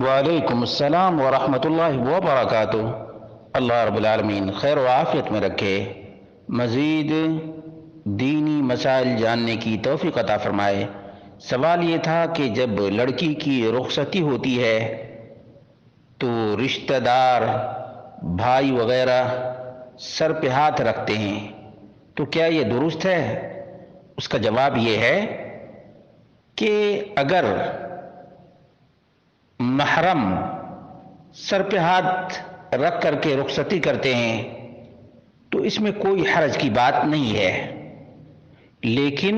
वालेकुम अस्सलाम वरहमतुल्लाहि वबरकातुह। अल्लाह रब्बुल आलमीन खैर व आफियत में रखे, मज़ीद दीनी मसाइल जानने की तौफीक अता फरमाए। सवाल ये था कि जब लड़की की रुखसती होती है तो रिश्तेदार भाई वगैरह सर पे हाथ रखते हैं, तो क्या ये दुरुस्त है? उसका जवाब ये है कि अगर महरम सर पे हाथ रख करके रुखसती करते हैं तो इसमें कोई हर्ज की बात नहीं है, लेकिन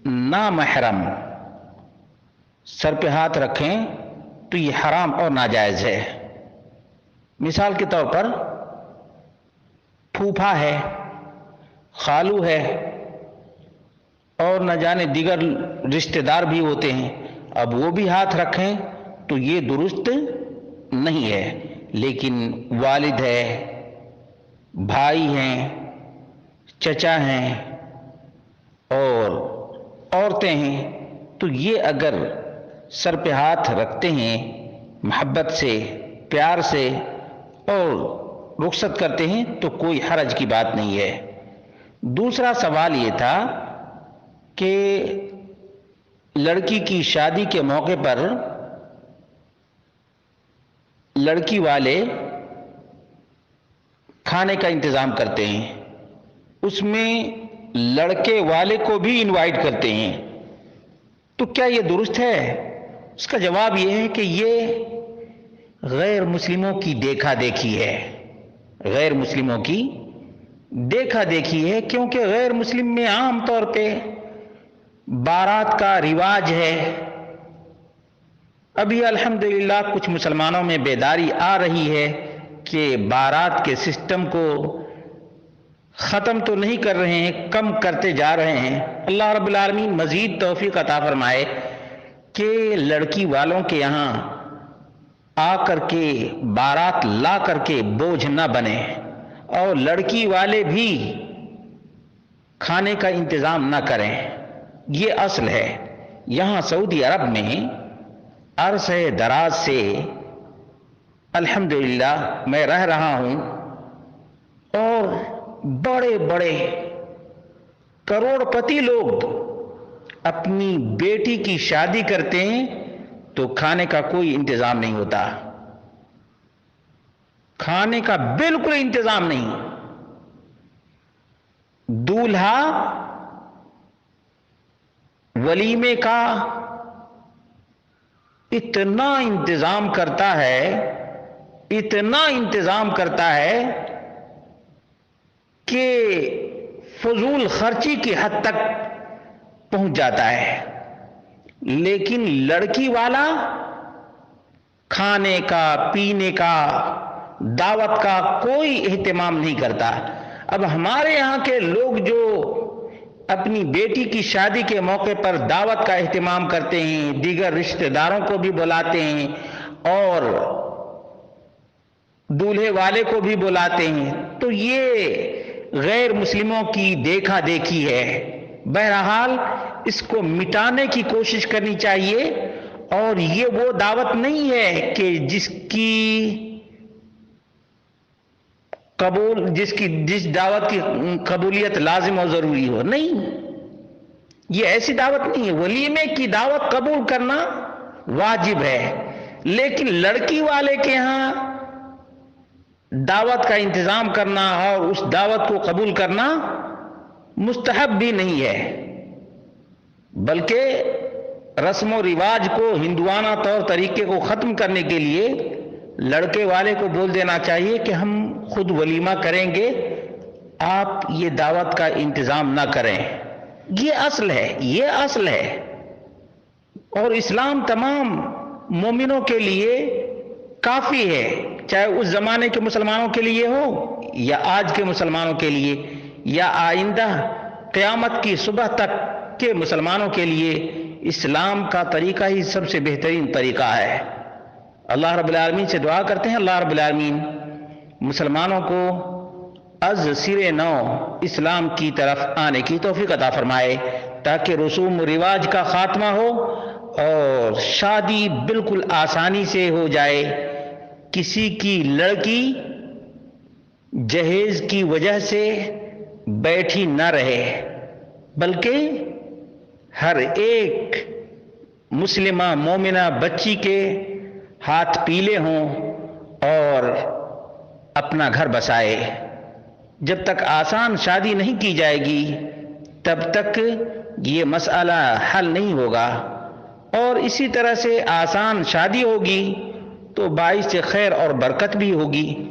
ना महरम सर पे हाथ रखें तो ये हराम और नाजायज है। मिसाल के तौर पर फूफा है, खालू है और न जाने दीगर रिश्तेदार भी होते हैं, अब वो भी हाथ रखें तो ये दुरुस्त नहीं है। लेकिन वालिद है, भाई हैं, चचा हैं और औरतें हैं, तो ये अगर सर पे हाथ रखते हैं मोहब्बत से, प्यार से और रुखसत करते हैं तो कोई हरज की बात नहीं है। दूसरा सवाल ये था कि लड़की की शादी के मौके पर लड़की वाले खाने का इंतजाम करते हैं, उसमें लड़के वाले को भी इनवाइट करते हैं, तो क्या ये दुरुस्त है? उसका जवाब ये है कि ये गैर मुस्लिमों की देखा देखी है, गैर मुस्लिमों की देखा देखी है, क्योंकि गैर मुस्लिम में आम तौर पे बारात का रिवाज है। अभी अल्हम्दुलिल्लाह कुछ मुसलमानों में बेदारी आ रही है कि बारात के सिस्टम को ख़त्म तो नहीं कर रहे हैं, कम करते जा रहे हैं। अल्लाह रब्बुल आलमीन मज़ीद तौफीक अता फरमाए कि लड़की वालों के यहाँ आकर के बारात ला करके बोझ न बने और लड़की वाले भी खाने का इंतज़ाम न करें। ये असल है। यहाँ सऊदी अरब में अरसे दराज से अल्हम्दुलिल्लाह मैं रह रहा हूँ और बड़े बड़े करोड़पति लोग अपनी बेटी की शादी करते हैं तो खाने का कोई इंतजाम नहीं होता, खाने का बिल्कुल इंतजाम नहीं। दूल्हा वलीमे का इतना इंतजाम करता है, इतना इंतजाम करता है कि फजूल खर्ची की हद तक पहुंच जाता है, लेकिन लड़की वाला खाने का, पीने का, दावत का कोई एहतमाम नहीं करता। अब हमारे यहाँ के लोग जो अपनी बेटी की शादी के मौके पर दावत का एहतमाम करते हैं, दीगर रिश्तेदारों को भी बुलाते हैं और दूल्हे वाले को भी बुलाते हैं, तो ये गैर मुस्लिमों की देखा देखी है। बहरहाल इसको मिटाने की कोशिश करनी चाहिए और ये वो दावत नहीं है कि जिस दावत की कबूलियत लाजिम और जरूरी हो, नहीं, ये ऐसी दावत नहीं है। वलीमे की दावत कबूल करना वाजिब है, लेकिन लड़की वाले के यहां दावत का इंतजाम करना और उस दावत को कबूल करना मुस्तहब भी नहीं है, बल्कि रस्म और रिवाज को, हिंदुआना तौर तरीके को खत्म करने के लिए लड़के वाले को बोल देना चाहिए कि हम खुद वलीमा करेंगे, आप ये दावत का इंतजाम ना करें। ये असल है, ये असल है। और इस्लाम तमाम मोमिनों के लिए काफी है, चाहे उस जमाने के मुसलमानों के लिए हो या आज के मुसलमानों के लिए या आइंदा क़यामत की सुबह तक के मुसलमानों के लिए। इस्लाम का तरीका ही सबसे बेहतरीन तरीका है। अल्लाह रब्बुल आलमीन से दुआ करते हैं, अल्लाह रब्बुल आलमीन मुसलमानों को अज सिरे नौ इस्लाम की तरफ आने की तौफीक अता फरमाए, ताकि रसूम रिवाज का खात्मा हो اور شادی بالکل آسانی سے ہو جائے، کسی کی لڑکی جہیز کی وجہ سے بیٹھی نہ رہے، بلکہ ہر ایک مسلمہ مومنہ بچی کے ہاتھ پیلے ہوں اور اپنا گھر بسائے۔ جب تک آسان شادی نہیں کی جائے گی تب تک یہ مسئلہ حل نہیں ہوگا، اور اسی طرح سے آسان شادی ہوگی تو باعث خیر اور برکت بھی ہوگی۔